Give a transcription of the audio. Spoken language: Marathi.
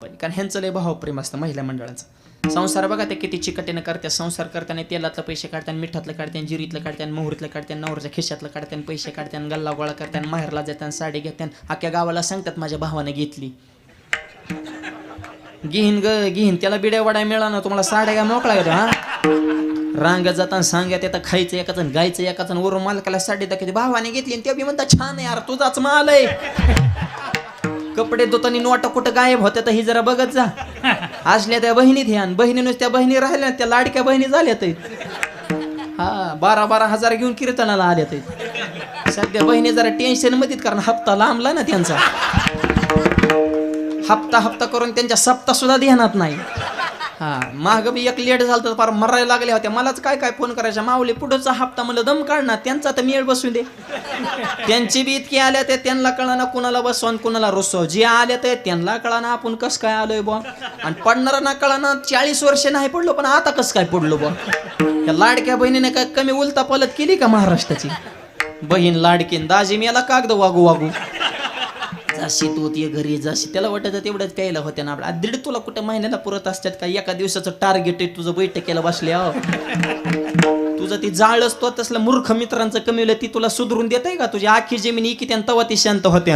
कारण ह्यांचं लय भावप्रेम असतं महिला मंडळाचं. संसार बघा ते किती चिकटीनं करतात. संसार करताना तेलातलं पैसे काढतात, मिठातलं काढतात, जिरीतलं काढतात, मोहरीतलं काढतात, नवऱ्याच्या खिशातलं काढतात, पैसे काढतात, गल्ला गोळा करतात, माहेरला जातात, साडी घेतात, अख्ख्या गावाला सांगतात माझ्या भावाने घेतली. घेईन त्याला बिड्या वड्या मिळा ना, तुम्हाला साड्या का मोकळा येतो. हा रांग जाताना सांगत येतं खायचं एकाच गायचं एकाच, वरून मालकाला साडी दाखवते भावाने घेतली, आणि ते बी म्हणतात छान आहे यार तुझाच माल आहे. कपडे धुतानी नोटा कुठं गायब होत्या तर ही जरा बघत जा. असल्या त्या बहिणी ध्यान, बहिणीनुस त्या बहिणी राहिल्या, त्या लाडक्या बहिणी झाल्यात. हा 12,000 घेऊन कीर्तनाला आल्यात. सध्या बहिणी जरा टेन्शन मध्ये, कारण हप्ता लांबला ना त्यांचा. हप्ता करून त्यांच्या सप्ता सुद्धा ध्यानात नाही. हा माग बी एक लेट झालं तर फार मरायला लागल्या होत्या. मलाच काय फोन करायचा, माऊली पुढचा हप्ता म्हणलं दम काढणार, त्यांचा तर मेळ बसू दे. त्यांची बी इतकी आल्या ते त्यांना कळना कुणाला बसवा कुणाला रुसव. जे आल्या ते त्यांना कळना आपण कस काय आलोय बा, आणि पडणारा कळना 40 वर्ष नाही पडलो पण आता कस काय पडलो बा. त्या लाडक्या बहिणीने काय कमी उलता पलत केली का महाराष्ट्राची. बहीण लाडकीन दाजी मेला कागद वागू जाशी तू ते घरी जाशी, त्याला वाटत तेवढंच प्यायला होत्या ना. आपल्या दीड तुला कुठे महिन्याला पुरत असतात का. एका दिवसाचं टार्गेट आहे तुझं, बैठकीला बसल्या तुझं ती जाळच तो तसलं मूर्ख मित्रांचं कमीवलं ती तुला सुधरून देत आहे का. तुझी आखी जमीन इकी त्यान तवा ती शांत होते.